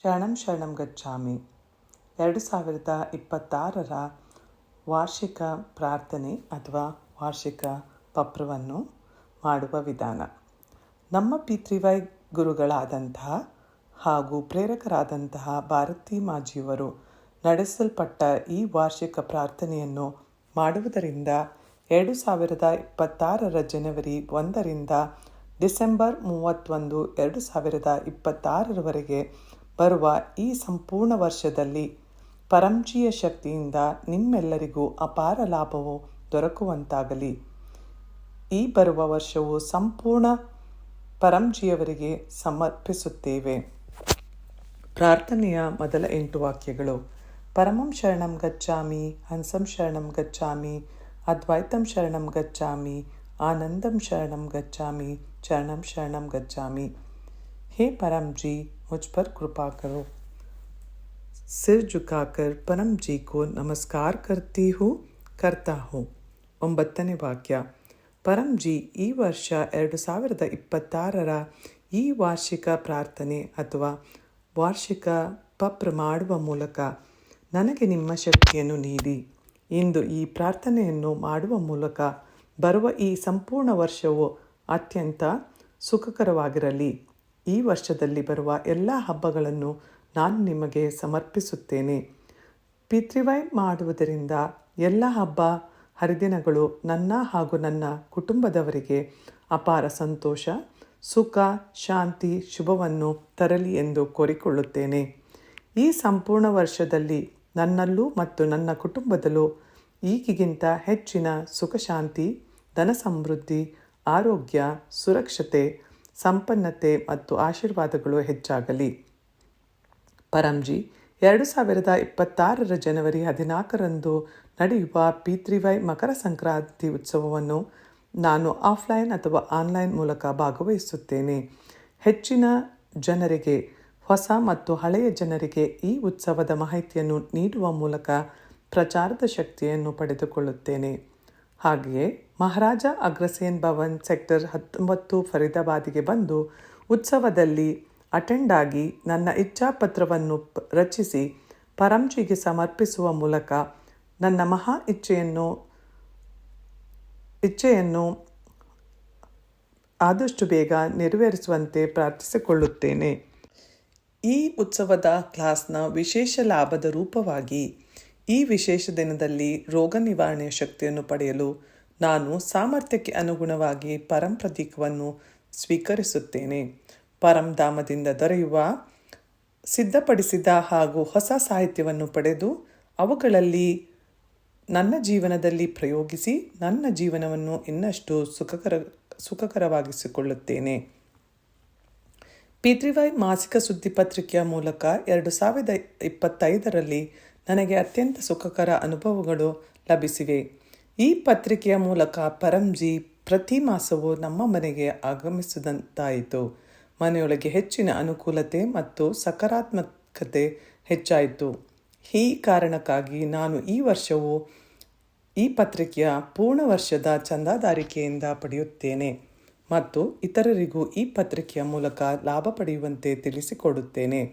ಶರಣಂ ಶರಣಂ ಗಚ್ಚಾಮಿ 2026ರ ವಾರ್ಷಿಕ ಪ್ರಾರ್ಥನೆ ಅಥವಾ ವಾರ್ಷಿಕ ಪತ್ರವನ್ನು ಮಾಡುವ ವಿಧಾನ. ನಮ್ಮ ಪಿತೃವೈ ಗುರುಗಳಾದಂತಹ ಹಾಗೂ ಪ್ರೇರಕರಾದಂತಹ ಭಾರತಿ ಮಾಜಿಯವರು ನಡೆಸಲ್ಪಟ್ಟ ಈ ವಾರ್ಷಿಕ ಪ್ರಾರ್ಥನೆಯನ್ನು ಮಾಡುವುದರಿಂದ 2026ರ ಜನವರಿ 1ರಿಂದ ಡಿಸೆಂಬರ್ 31, 2026ರವರೆಗೆ ಬರುವ ಈ ಸಂಪೂರ್ಣ ವರ್ಷದಲ್ಲಿ ಪರಂಜಿಯ ಶಕ್ತಿಯಿಂದ ನಿಮ್ಮೆಲ್ಲರಿಗೂ ಅಪಾರ ಲಾಭವು ದೊರಕುವಂತಾಗಲಿ. ಈ ಬರುವ ವರ್ಷವು ಸಂಪೂರ್ಣ ಪರಂಜಿಯವರಿಗೆ ಸಮರ್ಪಿಸುತ್ತೇವೆ. ಪ್ರಾರ್ಥನೆಯ ಮೊದಲ 8 ವಾಕ್ಯಗಳು: ಪರಮಂ ಶರಣಂ ಗಚ್ಚಾಮಿ, ಹಂಸಂ ಶರಣಂ ಗಚ್ಚಾಮಿ, ಅದ್ವೈತಂ ಶರಣಂ ಗಚ್ಚಾಮಿ, आनंदम शरणम गच्चामि, चरणम शरणम गच्चामि. हे परम जी, मुझ पर कृपा करो. सिर झुकाकर परम जी को नमस्कार करता हूँ. 9ನೇ ವಾಕ್ಯ: ಪರಂ ಜಿ, ಈ ವರ್ಷ 2026ರ ಈ ವಾರ್ಷಿಕ ಪ್ರಾರ್ಥನೆ ಅಥವಾ ವಾರ್ಷಿಕ ಪತ್ರ ಮಾಡುವ ಮೂಲಕ ನನಗೆ ನಿಮ್ಮ ಶಕ್ತಿಯನ್ನು ನೀಡಿ. ಇಂದು ಈ ಪ್ರಾರ್ಥನೆಯನ್ನು ಮಾಡುವ ಮೂಲಕ ಬರುವ ಈ ಸಂಪೂರ್ಣ ವರ್ಷವು ಅತ್ಯಂತ ಸುಖಕರವಾಗಿರಲಿ. ಈ ವರ್ಷದಲ್ಲಿ ಬರುವ ಎಲ್ಲ ಹಬ್ಬಗಳನ್ನು ನಾನು ನಿಮಗೆ ಸಮರ್ಪಿಸುತ್ತೇನೆ. ಪಿತೃವೈ ಮಾಡುವುದರಿಂದ ಎಲ್ಲ ಹಬ್ಬ ಹರಿದಿನಗಳು ನನ್ನ ಹಾಗೂ ನನ್ನ ಕುಟುಂಬದವರಿಗೆ ಅಪಾರ ಸಂತೋಷ, ಸುಖ, ಶಾಂತಿ, ಶುಭವನ್ನು ತರಲಿ ಎಂದು ಕೋರಿಕೊಳ್ಳುತ್ತೇನೆ. ಈ ಸಂಪೂರ್ಣ ವರ್ಷದಲ್ಲಿ ನನ್ನಲ್ಲೂ ಮತ್ತು ನನ್ನ ಕುಟುಂಬದಲ್ಲೂ ಈಗಿಗಿಂತ ಹೆಚ್ಚಿನ ಸುಖ, ಶಾಂತಿ, ಧನ ಸಮೃದ್ಧಿ, ಆರೋಗ್ಯ, ಸುರಕ್ಷತೆ, ಸಂಪನ್ನತೆ ಮತ್ತು ಆಶೀರ್ವಾದಗಳು ಹೆಚ್ಚಾಗಲಿ. ಪರಂಜಿ, 2026ರ ಜನವರಿ 14ರಂದು ನಡೆಯುವ ಪಿತೃವೈ ಮಕರ ಸಂಕ್ರಾಂತಿ ಉತ್ಸವವನ್ನು ನಾನು ಆಫ್ಲೈನ್ ಅಥವಾ ಆನ್ಲೈನ್ ಮೂಲಕ ಭಾಗವಹಿಸುತ್ತೇನೆ. ಹೆಚ್ಚಿನ ಜನರಿಗೆ, ಹೊಸ ಮತ್ತು ಹಳೆಯ ಜನರಿಗೆ ಈ ಉತ್ಸವದ ಮಾಹಿತಿಯನ್ನು ನೀಡುವ ಮೂಲಕ ಪ್ರಚಾರದ ಶಕ್ತಿಯನ್ನು ಪಡೆದುಕೊಳ್ಳುತ್ತೇನೆ. ಹಾಗೆಯೇ ಮಹಾರಾಜ ಅಗ್ರಸೇನ್ ಭವನ್ ಸೆಕ್ಟರ್ 19 ಫರೀದಾಬಾದಿಗೆ ಬಂದು ಉತ್ಸವದಲ್ಲಿ ಅಟೆಂಡ್ ಆಗಿ ನನ್ನ ಇಚ್ಛಾಪತ್ರವನ್ನು ರಚಿಸಿ ಪರಂಜಿಗೆ ಸಮರ್ಪಿಸುವ ಮೂಲಕ ನನ್ನ ಮಹಾ ಇಚ್ಛೆಯನ್ನು ಆದಷ್ಟು ಬೇಗ ನೆರವೇರಿಸುವಂತೆ ಪ್ರಾರ್ಥಿಸಿಕೊಳ್ಳುತ್ತೇನೆ. ಈ ಉತ್ಸವದ ಕ್ಲಾಸ್ನ ವಿಶೇಷ ಲಾಭದ ರೂಪವಾಗಿ ಈ ವಿಶೇಷ ದಿನದಲ್ಲಿ ರೋಗ ನಿವಾರಣೆಯ ಶಕ್ತಿಯನ್ನು ಪಡೆಯಲು ನಾನು ಸಾಮರ್ಥ್ಯಕ್ಕೆ ಅನುಗುಣವಾಗಿ ಪರಂ ಪ್ರತೀಕವನ್ನು ಸ್ವೀಕರಿಸುತ್ತೇನೆ. ಪರಂಧಾಮದಿಂದ ದೊರೆಯುವ ಸಿದ್ಧಪಡಿಸಿದ ಹಾಗೂ ಹೊಸ ಸಾಹಿತ್ಯವನ್ನು ಪಡೆದು ಅವುಗಳಲ್ಲಿ ನನ್ನ ಜೀವನದಲ್ಲಿ ಪ್ರಯೋಗಿಸಿ ನನ್ನ ಜೀವನವನ್ನು ಇನ್ನಷ್ಟು ಸುಖಕರವಾಗಿಸಿಕೊಳ್ಳುತ್ತೇನೆ. ಪಿತೃವೈ ಮಾಸಿಕ ಸುದ್ದಿ ಪತ್ರಿಕೆಯ ಮೂಲಕ 2025ರಲ್ಲಿ ನನಗೆ ಅತ್ಯಂತ ಸುಖಕರ ಅನುಭವಗಳು ಲಭಿಸಿವೆ. ಈ ಪತ್ರಿಕೆಯ ಮೂಲಕ ಪರಂಜಿ ಪ್ರತಿ ಮಾಸವೂ ನಮ್ಮ ಮನೆಗೆ ಆಗಮಿಸಿದಂತಾಯಿತು. ಮನೆಯೊಳಗೆ ಹೆಚ್ಚಿನ ಅನುಕೂಲತೆ ಮತ್ತು ಸಕಾರಾತ್ಮಕತೆ ಹೆಚ್ಚಾಯಿತು. ಈ ಕಾರಣಕ್ಕಾಗಿ ನಾನು ಈ ವರ್ಷವೂ ಈ ಪತ್ರಿಕೆಯ ಪೂರ್ಣ ವರ್ಷದ ಚಂದಾದಾರಿಕೆಯಿಂದ ಪಡೆಯುತ್ತೇನೆ ಮತ್ತು ಇತರರಿಗೂ ಈ ಪತ್ರಿಕೆಯ ಮೂಲಕ ಲಾಭ ಪಡೆಯುವಂತೆ ತಿಳಿಸಿಕೊಡುತ್ತೇನೆ.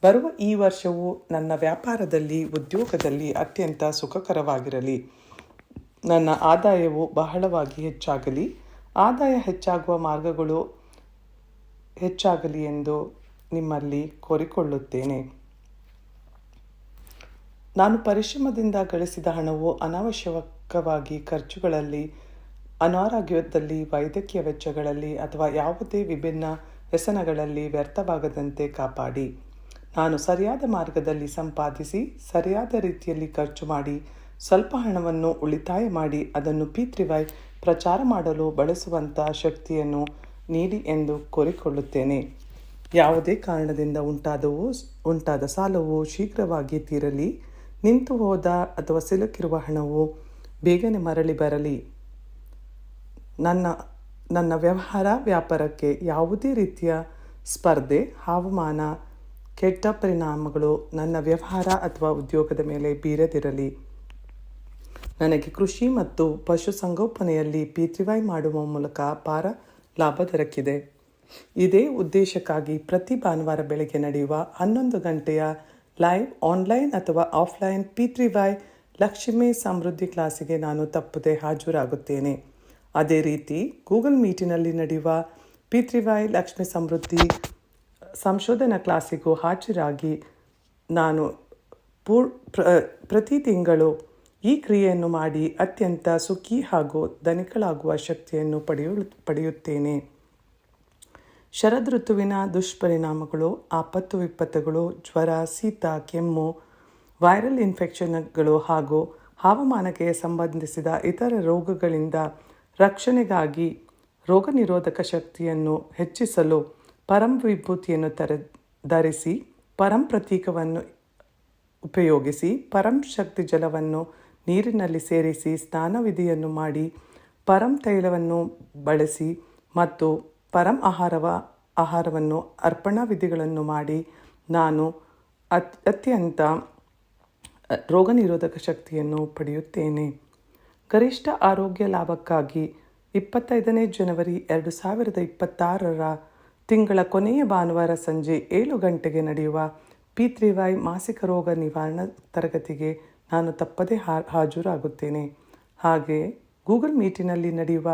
ಬರುವ ಈ ವರ್ಷವು ನನ್ನ ವ್ಯಾಪಾರದಲ್ಲಿ, ಉದ್ಯೋಗದಲ್ಲಿ ಅತ್ಯಂತ ಸುಖಕರವಾಗಿರಲಿ. ನನ್ನ ಆದಾಯವು ಬಹಳವಾಗಿ ಹೆಚ್ಚಾಗಲಿ. ಆದಾಯ ಹೆಚ್ಚಾಗುವ ಮಾರ್ಗಗಳು ಹೆಚ್ಚಾಗಲಿ ಎಂದು ನಿಮ್ಮಲ್ಲಿ ಕೋರಿಕೊಳ್ಳುತ್ತೇನೆ. ನಾನು ಪರಿಶ್ರಮದಿಂದ ಗಳಿಸಿದ ಹಣವು ಅನಾವಶ್ಯಕವಾಗಿ ಖರ್ಚುಗಳಲ್ಲಿ, ಅನಾರೋಗ್ಯದಲ್ಲಿ, ವೈದ್ಯಕೀಯ ವೆಚ್ಚಗಳಲ್ಲಿ ಅಥವಾ ಯಾವುದೇ ವಿಭಿನ್ನ ವ್ಯಸನಗಳಲ್ಲಿ ವ್ಯರ್ಥವಾಗದಂತೆ ಕಾಪಾಡಿ. ನಾನು ಸರಿಯಾದ ಮಾರ್ಗದಲ್ಲಿ ಸಂಪಾದಿಸಿ ಸರಿಯಾದ ರೀತಿಯಲ್ಲಿ ಖರ್ಚು ಮಾಡಿ ಸ್ವಲ್ಪ ಹಣವನ್ನು ಉಳಿತಾಯ ಮಾಡಿ ಅದನ್ನು ಪಿತೃವೈ ಪ್ರಚಾರ ಮಾಡಲು ಬಳಸುವಂಥ ಶಕ್ತಿಯನ್ನು ನೀಡಿ ಎಂದು ಕೋರಿಕೊಳ್ಳುತ್ತೇನೆ. ಯಾವುದೇ ಕಾರಣದಿಂದ ಉಂಟಾದ ಸಾಲವು ಶೀಘ್ರವಾಗಿ ತೀರಲಿ. ನಿಂತು ಹೋದ ಅಥವಾ ಸಿಲುಕಿರುವ ಹಣವು ಬೇಗನೆ ಮರಳಿ ಬರಲಿ. ನನ್ನ ವ್ಯಾಪಾರಕ್ಕೆ ಯಾವುದೇ ರೀತಿಯ ಸ್ಪರ್ಧೆ, ಹವಾಮಾನ, ಕೆಟ್ಟ ಪರಿಣಾಮಗಳು ನನ್ನ ವ್ಯವಹಾರ ಅಥವಾ ಉದ್ಯೋಗದ ಮೇಲೆ ಬೀರದಿರಲಿ. ನನಗೆ ಕೃಷಿ ಮತ್ತು ಪಶುಸಂಗೋಪನೆಯಲ್ಲಿ ಪಿತೃವೈ ಮಾಡುವ ಮೂಲಕ ಅಪಾರ ಲಾಭ ದೊರಕಿದೆ. ಇದೇ ಉದ್ದೇಶಕ್ಕಾಗಿ ಪ್ರತಿ ಭಾನುವಾರ ಬೆಳಗ್ಗೆ ನಡೆಯುವ 11 ಗಂಟೆಯ ಲೈವ್ ಆನ್ಲೈನ್ ಅಥವಾ ಆಫ್ಲೈನ್ P3Y ಲಕ್ಷ್ಮೀ ಸಮೃದ್ಧಿ ಕ್ಲಾಸಿಗೆ ನಾನು ತಪ್ಪದೆ ಹಾಜರಾಗುತ್ತೇನೆ. ಅದೇ ರೀತಿ ಗೂಗಲ್ ಮೀಟಿನಲ್ಲಿ ನಡೆಯುವ P3Y ಲಕ್ಷ್ಮೀ ಸಮೃದ್ಧಿ ಸಂಶೋಧನಾ ಕ್ಲಾಸಿಗೂ ಹಾಜರಾಗಿ ನಾನು ಪ್ರತಿ ತಿಂಗಳು ಈ ಕ್ರಿಯೆಯನ್ನು ಮಾಡಿ ಅತ್ಯಂತ ಸುಖಿ ಹಾಗೂ ಧನಿಕಳಾಗುವ ಶಕ್ತಿಯನ್ನು ಪಡೆಯುತ್ತೇನೆ. ಶರದ್ ಋತುವಿನ ದುಷ್ಪರಿಣಾಮಗಳು, ಆಪತ್ತು ವಿಪತ್ತುಗಳು, ಜ್ವರ, ಶೀತ, ಕೆಮ್ಮು, ವೈರಲ್ ಇನ್ಫೆಕ್ಷನ್ಗಳು ಹಾಗೂ ಹವಾಮಾನಕ್ಕೆ ಸಂಬಂಧಿಸಿದ ಇತರ ರೋಗಗಳಿಂದ ರಕ್ಷಣೆಗಾಗಿ ರೋಗ ನಿರೋಧಕ ಶಕ್ತಿಯನ್ನು ಹೆಚ್ಚಿಸಲು ಪರಂ ವಿಭೂತಿಯನ್ನು ಧರಿಸಿ, ಪರಂ ಪ್ರತೀಕವನ್ನು ಉಪಯೋಗಿಸಿ, ಪರಂ ಶಕ್ತಿ ಜಲವನ್ನು ನೀರಿನಲ್ಲಿ ಸೇರಿಸಿ ಸ್ನಾನವಿಧಿಯನ್ನು ಮಾಡಿ, ಪರಂ ತೈಲವನ್ನು ಬಳಸಿ ಮತ್ತು ಪರಂ ಆಹಾರವನ್ನು ಅರ್ಪಣಾ ವಿಧಿಗಳನ್ನು ಮಾಡಿ ನಾನು ಅತ್ಯಂತ ರೋಗ ನಿರೋಧಕ ಶಕ್ತಿಯನ್ನು ಪಡೆಯುತ್ತೇನೆ. ಗರಿಷ್ಠ ಆರೋಗ್ಯ ಲಾಭಕ್ಕಾಗಿ 25ನೇ ಜನವರಿ 2026 ತಿಂಗಳ ಕೊನೆಯ ಭಾನುವಾರ ಸಂಜೆ 7 ಗಂಟೆಗೆ ನಡೆಯುವ P3Y ಮಾಸಿಕ ರೋಗ ನಿವಾರಣಾ ತರಗತಿಗೆ ನಾನು ತಪ್ಪದೇ ಹಾಜರಾಗುತ್ತೇನೆ. ಹಾಗೆ ಗೂಗಲ್ ಮೀಟಿನಲ್ಲಿ ನಡೆಯುವ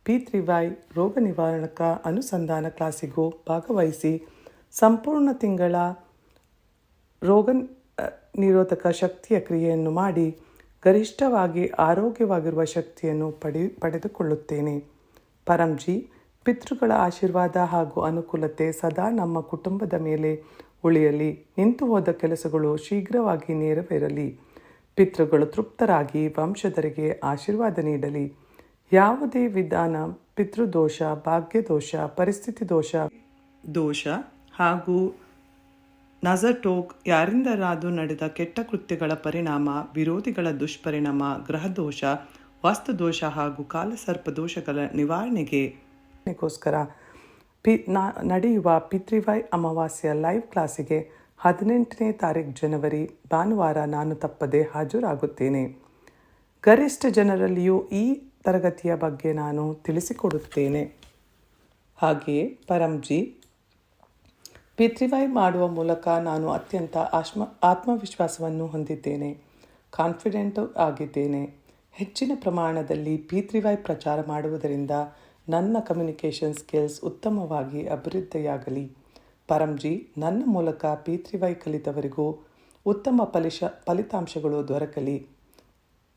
P3Y ರೋಗ ನಿವಾರಣಕ ಅನುಸಂಧಾನ ಕ್ಲಾಸಿಗೂ ಭಾಗವಹಿಸಿ ಸಂಪೂರ್ಣ ತಿಂಗಳ ರೋಗ ನಿರೋಧಕ ಶಕ್ತಿಯ ಕ್ರಿಯೆಯನ್ನು ಮಾಡಿ ಗರಿಷ್ಠವಾಗಿ ಆರೋಗ್ಯವಾಗಿರುವ ಶಕ್ತಿಯನ್ನು ಪಡೆದುಕೊಳ್ಳುತ್ತೇನೆ. ಪರಂಜಿ ಪಿತೃಗಳ ಆಶೀರ್ವಾದ ಹಾಗೂ ಅನುಕೂಲತೆ ಸದಾ ನಮ್ಮ ಕುಟುಂಬದ ಮೇಲೆ ಉಳಿಯಲಿ. ನಿಂತು ಹೋದ ಕೆಲಸಗಳು ಶೀಘ್ರವಾಗಿ ನೆರವೇರಲಿ. ಪಿತೃಗಳು ತೃಪ್ತರಾಗಿ ವಂಶಧರಿಗೆ ಆಶೀರ್ವಾದ ನೀಡಲಿ. ಯಾವುದೇ ವಿಧಾನ ಪಿತೃದೋಷ, ಭಾಗ್ಯದೋಷ, ಪರಿಸ್ಥಿತಿ ದೋಷ ಹಾಗೂ ನಜಟೋಕ್ ಯಾರಿಂದಲಾದರೂ ನಡೆದ ಕೆಟ್ಟ ಕೃತ್ಯಗಳ ಪರಿಣಾಮ, ವಿರೋಧಿಗಳ ದುಷ್ಪರಿಣಾಮ, ಗ್ರಹದೋಷ, ವಾಸ್ತುದೋಷ ಹಾಗೂ ಕಾಲಸರ್ಪ ದೋಷಗಳ ನಿವಾರಣೆಗೋಸ್ಕರ ನಡೆಯುವ P3Y ಅಮಾವಾಸ್ಯ ಲೈವ್ ಕ್ಲಾಸಿಗೆ 18ನೇ ತಾರೀಕು ಜನವರಿ ಭಾನುವಾರ ನಾನು ತಪ್ಪದೆ ಹಾಜರಾಗುತ್ತೇನೆ. ಗರಿಷ್ಠ ಜನರಲ್ಲಿಯೂ ಈ ತರಗತಿಯ ಬಗ್ಗೆ ನಾನು ತಿಳಿಸಿಕೊಡುತ್ತೇನೆ. ಹಾಗೆಯೇ ಪರಂಜಿ P3Y ಮಾಡುವ ಮೂಲಕ ನಾನು ಅತ್ಯಂತ ಆತ್ಮವಿಶ್ವಾಸವನ್ನು ಹೊಂದಿದ್ದೇನೆ, ಕಾನ್ಫಿಡೆಂಟ್ ಆಗಿದ್ದೇನೆ. ಹೆಚ್ಚಿನ ಪ್ರಮಾಣದಲ್ಲಿ P3Y ಪ್ರಚಾರ ಮಾಡುವುದರಿಂದ ನನ್ನ ಕಮ್ಯುನಿಕೇಷನ್ ಸ್ಕಿಲ್ಸ್ ಉತ್ತಮವಾಗಿ ಅಭಿವೃದ್ಧಿಯಾಗಲಿ. ಪರಂಜಿ ನನ್ನ ಮೂಲಕ P3Y ಕಲಿತವರಿಗೂ ಉತ್ತಮ ಫಲಿತಾಂಶಗಳು ದೊರಕಲಿ.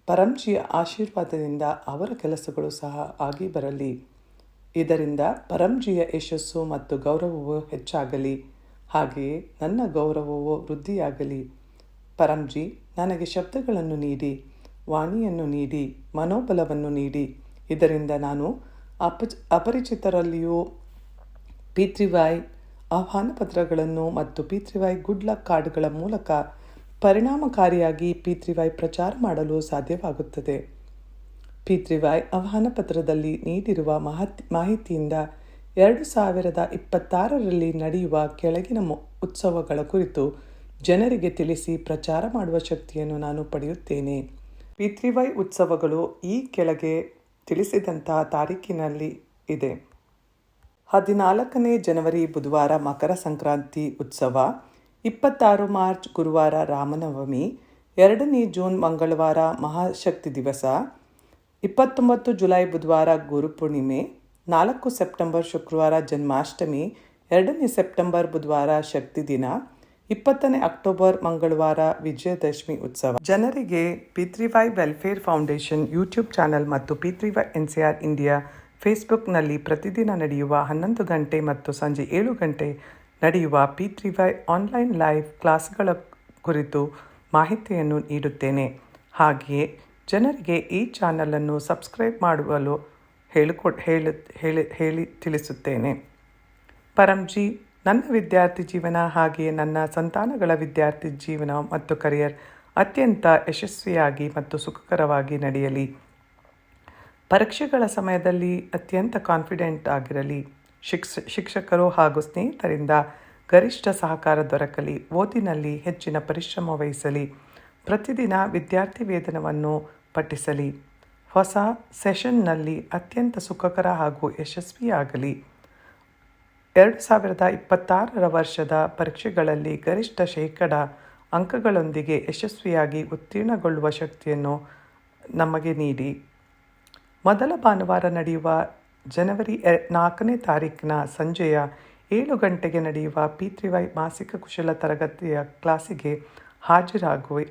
ಪರಂಜಿಯ ಆಶೀರ್ವಾದದಿಂದ ಅವರ ಕೆಲಸಗಳು ಸಹ ಆಗಿ ಬರಲಿ. ಇದರಿಂದ ಪರಂಜಿಯ ಯಶಸ್ಸು ಮತ್ತು ಗೌರವವು ಹೆಚ್ಚಾಗಲಿ. ಹಾಗೆಯೇ ನನ್ನ ಗೌರವವು ವೃದ್ಧಿಯಾಗಲಿ. ಪರಂಜಿ ನನಗೆ ಶಬ್ದಗಳನ್ನು ನೀಡಿ, ವಾಣಿಯನ್ನು ನೀಡಿ, ಮನೋಬಲವನ್ನು ನೀಡಿ. ಇದರಿಂದ ನಾನು ಅಪರಿಚಿತರಲ್ಲಿಯೂ P3Y ಆಹ್ವಾನ ಪತ್ರಗಳನ್ನು ಮತ್ತು P3Y ಗುಡ್ ಲಕ್ ಕಾರ್ಡ್ಗಳ ಮೂಲಕ ಪರಿಣಾಮಕಾರಿಯಾಗಿ P3Y ಪ್ರಚಾರ ಮಾಡಲು ಸಾಧ್ಯವಾಗುತ್ತದೆ. P3Y ಆಹ್ವಾನ ಪತ್ರದಲ್ಲಿ ನೀಡಿರುವ ಮಾಹಿತಿಯಿಂದ 2026ರಲ್ಲಿ ನಡೆಯುವ ಕೆಳಗಿನ ಉತ್ಸವಗಳ ಕುರಿತು ಜನರಿಗೆ ತಿಳಿಸಿ ಪ್ರಚಾರ ಮಾಡುವ ಶಕ್ತಿಯನ್ನು ನಾನು ಪಡೆಯುತ್ತೇನೆ. P3Y ಉತ್ಸವಗಳು ಈ ಕೆಳಗೆ ತಿಳಿಸಿದಂತಹ ತಾರೀಕಿನಲ್ಲಿ ಇದೆ. 14ನೇ ಜನವರಿ ಬುಧವಾರ ಮಕರ ಸಂಕ್ರಾಂತಿ ಉತ್ಸವ, 26 ಮಾರ್ಚ್ ಗುರುವಾರ ರಾಮನವಮಿ, 2ನೇ ಜೂನ್ ಮಂಗಳವಾರ ಮಹಾಶಕ್ತಿ ದಿವಸ, 29 ಜುಲೈ ಬುಧವಾರ ಗುರುಪೂರ್ಣಿಮೆ, 4 ಸೆಪ್ಟೆಂಬರ್ ಶುಕ್ರವಾರ ಜನ್ಮಾಷ್ಟಮಿ, 2ನೇ ಸೆಪ್ಟೆಂಬರ್ ಬುಧವಾರ ಶಕ್ತಿ ದಿನ, 20ನೇ ಅಕ್ಟೋಬರ್ ಮಂಗಳವಾರ ವಿಜಯದಶಮಿ ಉತ್ಸವ. ಜನರಿಗೆ P3Y welfare foundation YouTube channel ಮತ್ತು P3Y NCR ಇಂಡಿಯಾ ಫೇಸ್ಬುಕ್ನಲ್ಲಿ ಪ್ರತಿದಿನ ನಡೆಯುವ 11 ಗಂಟೆ ಮತ್ತು ಸಂಜೆ 7 ಗಂಟೆ ನಡೆಯುವ P3Y ಆನ್ಲೈನ್ ಲೈವ್ ಕ್ಲಾಸ್ಗಳ ಕುರಿತು ಮಾಹಿತಿಯನ್ನು ನೀಡುತ್ತೇನೆ. ಹಾಗೆಯೇ ಜನರಿಗೆ ಈ ಚಾನಲನ್ನು ಸಬ್ಸ್ಕ್ರೈಬ್ ಮಾಡಲು ಹೇಳಿ ತಿಳಿಸುತ್ತೇನೆ. ಪರಂಜಿ ನನ್ನ ವಿದ್ಯಾರ್ಥಿ ಜೀವನ ಹಾಗೆಯೇ ನನ್ನ ಸಂತಾನಗಳ ವಿದ್ಯಾರ್ಥಿ ಜೀವನ ಮತ್ತು ಕರಿಯರ್ ಅತ್ಯಂತ ಯಶಸ್ವಿಯಾಗಿ ಮತ್ತು ಸುಖಕರವಾಗಿ ನಡೆಯಲಿ. ಪರೀಕ್ಷೆಗಳ ಸಮಯದಲ್ಲಿ ಅತ್ಯಂತ ಕಾನ್ಫಿಡೆಂಟ್ ಆಗಿರಲಿ. ಶಿಕ್ಷಕರು ಹಾಗೂ ಸ್ನೇಹಿತರಿಂದ ಗರಿಷ್ಠ ಸಹಕಾರ ದೊರಕಲಿ. ಓದಿನಲ್ಲಿ ಹೆಚ್ಚಿನ ಪರಿಶ್ರಮ ವಹಿಸಲಿ. ಪ್ರತಿದಿನ ವಿದ್ಯಾರ್ಥಿ ವೇತನವನ್ನು ಪಠಿಸಲಿ. ಹೊಸ ಸೆಷನ್ನಲ್ಲಿ ಅತ್ಯಂತ ಸುಖಕರ ಹಾಗೂ ಯಶಸ್ವಿಯಾಗಲಿ. 2026 ವರ್ಷದ ಪರೀಕ್ಷೆಗಳಲ್ಲಿ ಗರಿಷ್ಠ ಶೇಕಡ ಅಂಕಗಳೊಂದಿಗೆ ಯಶಸ್ವಿಯಾಗಿ ಉತ್ತೀರ್ಣಗೊಳ್ಳುವ ಶಕ್ತಿಯನ್ನು ನಮಗೆ ನೀಡಿ. ಮೊದಲ ಭಾನುವಾರ ನಡೆಯುವ ಜನವರಿ 4ನೇ ತಾರೀಕಿನ ಸಂಜೆಯ 7 ಗಂಟೆಗೆ ನಡೆಯುವ P3Y ಮಾಸಿಕ ಕುಶಲ ತರಗತಿಯ ಕ್ಲಾಸಿಗೆ ಹಾಜರಾಗುವೆ.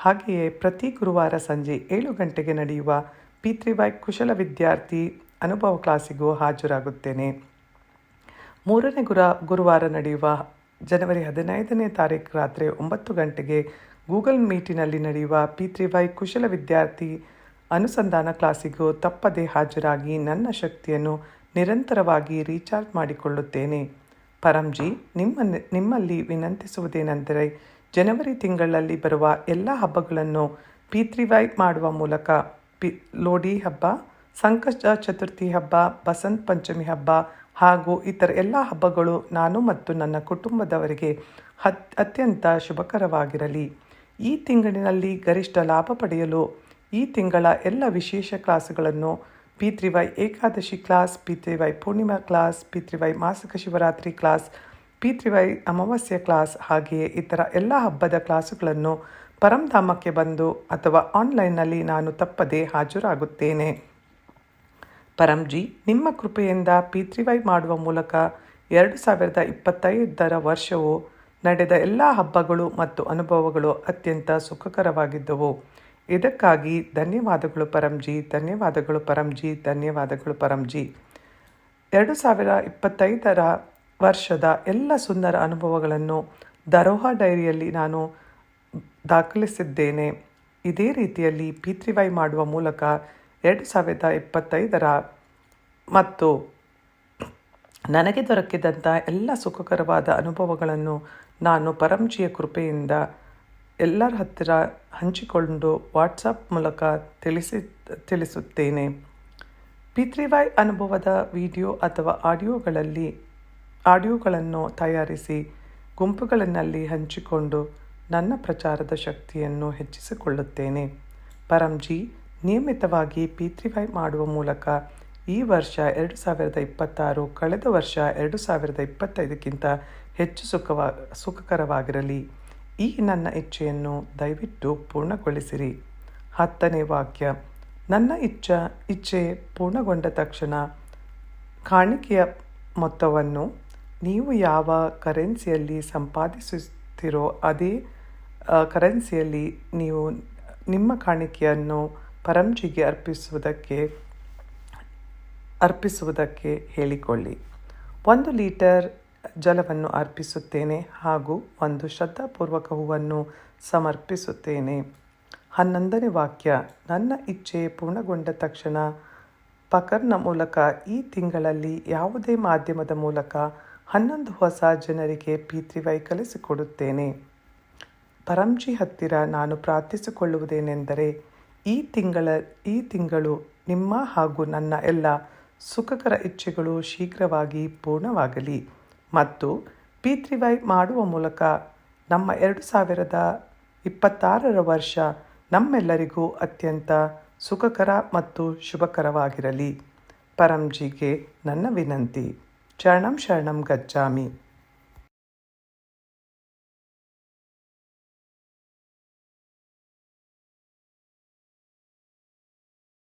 ಹಾಗೆಯೇ ಪ್ರತಿ ಗುರುವಾರ ಸಂಜೆ 7 ಗಂಟೆಗೆ ನಡೆಯುವ P3Y ಕುಶಲ ವಿದ್ಯಾರ್ಥಿ ಅನುಭವ ಕ್ಲಾಸಿಗೂ ಹಾಜರಾಗುತ್ತೇನೆ. ಮೂರನೇ ಗುರುವಾರ ನಡೆಯುವ ಜನವರಿ 15ನೇ ತಾರೀಕು ರಾತ್ರಿ 9 ಗಂಟೆಗೆ ಗೂಗಲ್ ಮೀಟಿನಲ್ಲಿ ನಡೆಯುವ P3Y ಕುಶಲ ವಿದ್ಯಾರ್ಥಿ ಅನುಸಂಧಾನ ಕ್ಲಾಸಿಗೂ ತಪ್ಪದೇ ಹಾಜರಾಗಿ ನನ್ನ ಶಕ್ತಿಯನ್ನು ನಿರಂತರವಾಗಿ ರೀಚಾರ್ಜ್ ಮಾಡಿಕೊಳ್ಳುತ್ತೇನೆ. ಪರಂಜಿ, ನಿಮ್ಮಲ್ಲಿ ವಿನಂತಿಸುವುದೇನೆಂದರೆ ಜನವರಿ ತಿಂಗಳಲ್ಲಿ ಬರುವ ಎಲ್ಲ ಹಬ್ಬಗಳನ್ನು P3Y ಮಾಡುವ ಮೂಲಕ ಲೋಡಿ ಹಬ್ಬ, ಸಂಕಷ್ಟ ಚತುರ್ಥಿ ಹಬ್ಬ, ಬಸಂತ ಪಂಚಮಿ ಹಬ್ಬ ಹಾಗೂ ಇತರ ಎಲ್ಲ ಹಬ್ಬಗಳು ನಾನು ಮತ್ತು ನನ್ನ ಕುಟುಂಬದವರಿಗೆ ಅತ್ಯಂತ ಶುಭಕರವಾಗಿರಲಿ. ಈ ತಿಂಗಳಿನಲ್ಲಿ ಗರಿಷ್ಠ ಲಾಭ ಪಡೆಯಲು ಈ ತಿಂಗಳ ಎಲ್ಲ ವಿಶೇಷ ಕ್ಲಾಸುಗಳನ್ನು P3Y Ekadashi class, P3Y Purnima class, P3Y ಮಾಸಿಕ ಶಿವರಾತ್ರಿ ಕ್ಲಾಸ್, P3Y ಅಮಾವಾಸ್ಯ ಕ್ಲಾಸ್ ಹಾಗೆಯೇ ಇತರ ಎಲ್ಲ ಹಬ್ಬದ ಕ್ಲಾಸುಗಳನ್ನು ಪರಂಧಾಮಕ್ಕೆ ಬಂದು ಅಥವಾ ಆನ್ಲೈನ್ನಲ್ಲಿ ನಾನು ತಪ್ಪದೇ ಹಾಜರಾಗುತ್ತೇನೆ. ಪರಂಜಿ, ನಿಮ್ಮ ಕೃಪೆಯಿಂದ P3Y ಮಾಡುವ ಮೂಲಕ 2025 ವರ್ಷವು ನಡೆದ ಎಲ್ಲ ಹಬ್ಬಗಳು ಮತ್ತು ಅನುಭವಗಳು ಅತ್ಯಂತ ಸುಖಕರವಾಗಿದ್ದವು. ಇದಕ್ಕಾಗಿ ಧನ್ಯವಾದಗಳು ಪರಂಜಿ, ಧನ್ಯವಾದಗಳು ಪರಂಜಿ, ಧನ್ಯವಾದಗಳು ಪರಂಜಿ. 2025 ವರ್ಷದ ಎಲ್ಲ ಸುಂದರ ಅನುಭವಗಳನ್ನು ಧರೋಹ ಡೈರಿಯಲ್ಲಿ ನಾನು ದಾಖಲಿಸಿದ್ದೇನೆ. ಇದೇ ರೀತಿಯಲ್ಲಿ P3Y ಮಾಡುವ ಮೂಲಕ 2025 ಮತ್ತು ನನಗೆ ದೊರಕಿದಂಥ ಎಲ್ಲ ಸುಖಕರವಾದ ಅನುಭವಗಳನ್ನು ನಾನು ಪರಂಜಿಯ ಕೃಪೆಯಿಂದ ಎಲ್ಲರ ಹತ್ತಿರ ಹಂಚಿಕೊಂಡು ವಾಟ್ಸಪ್ ಮೂಲಕ ತಿಳಿಸುತ್ತೇನೆ. P3Y ಅನುಭವದ ವಿಡಿಯೋ ಅಥವಾ ಆಡಿಯೋಗಳನ್ನು ತಯಾರಿಸಿ ಗುಂಪುಗಳಲ್ಲಿ ಹಂಚಿಕೊಂಡು ನನ್ನ ಪ್ರಚಾರದ ಶಕ್ತಿಯನ್ನು ಹೆಚ್ಚಿಸಿಕೊಳ್ಳುತ್ತೇನೆ. ಪರಂಜಿ, ನಿಯಮಿತವಾಗಿ P3Y ಮಾಡುವ ಮೂಲಕ ಈ ವರ್ಷ 2026 ಕಳೆದ ವರ್ಷ 2025ಕ್ಕಿಂತ ಹೆಚ್ಚು ಸುಖಕರವಾಗಿರಲಿ. ಈ ನನ್ನ ಇಚ್ಛೆಯನ್ನು ದಯವಿಟ್ಟು ಪೂರ್ಣಗೊಳಿಸಿರಿ. 10ನೇ ವಾಕ್ಯ. ನನ್ನ ಇಚ್ಛೆ ಪೂರ್ಣಗೊಂಡ ತಕ್ಷಣ ಕಾಣಿಕೆಯ ಮೊತ್ತವನ್ನು ನೀವು ಯಾವ ಕರೆನ್ಸಿಯಲ್ಲಿ ಸಂಪಾದಿಸುತ್ತೀರೋ ಅದೇ ಕರೆನ್ಸಿಯಲ್ಲಿ ನೀವು ನಿಮ್ಮ ಕಾಣಿಕೆಯನ್ನು ಪರಂಜಿಗೆ ಅರ್ಪಿಸುವುದಕ್ಕೆ ಹೇಳಿಕೊಳ್ಳಿ. 1 ಲೀಟರ್ ಜಲವನ್ನು ಅರ್ಪಿಸುತ್ತೇನೆ ಹಾಗೂ 1 ಶ್ರದ್ಧಾಪೂರ್ವಕ ಹೂವನ್ನು ಸಮರ್ಪಿಸುತ್ತೇನೆ. 11ನೇ ವಾಕ್ಯ. ನನ್ನ ಇಚ್ಛೆ ಪೂರ್ಣಗೊಂಡ ತಕ್ಷಣ ಪಕರ್ನ ಮೂಲಕ ಈ ತಿಂಗಳಲ್ಲಿ ಯಾವುದೇ ಮಾಧ್ಯಮದ ಮೂಲಕ 11 ಹೊಸ ಜನರಿಗೆ P3Y ಕಲಿಸಿಕೊಡುತ್ತೇನೆ. ಪರಂಜಿ ಹತ್ತಿರ ನಾನು ಪ್ರಾರ್ಥಿಸಿಕೊಳ್ಳುವುದೇನೆಂದರೆ ಈ ತಿಂಗಳು ನಿಮ್ಮ ಹಾಗೂ ನನ್ನ ಎಲ್ಲ ಸುಖಕರ ಇಚ್ಛೆಗಳು ಶೀಘ್ರವಾಗಿ ಪೂರ್ಣವಾಗಲಿ ಮತ್ತು P3Y ಮಾಡುವ ಮೂಲಕ ನಮ್ಮ 2026 ವರ್ಷ ನಮ್ಮೆಲ್ಲರಿಗೂ ಅತ್ಯಂತ ಸುಖಕರ ಮತ್ತು ಶುಭಕರವಾಗಿರಲಿ. ಪರಂಜಿಗೆ ನನ್ನ ವಿನಂತಿ. ಶರಣಂ ಶರಣಂ ಗಚ್ಚಾಮಿ.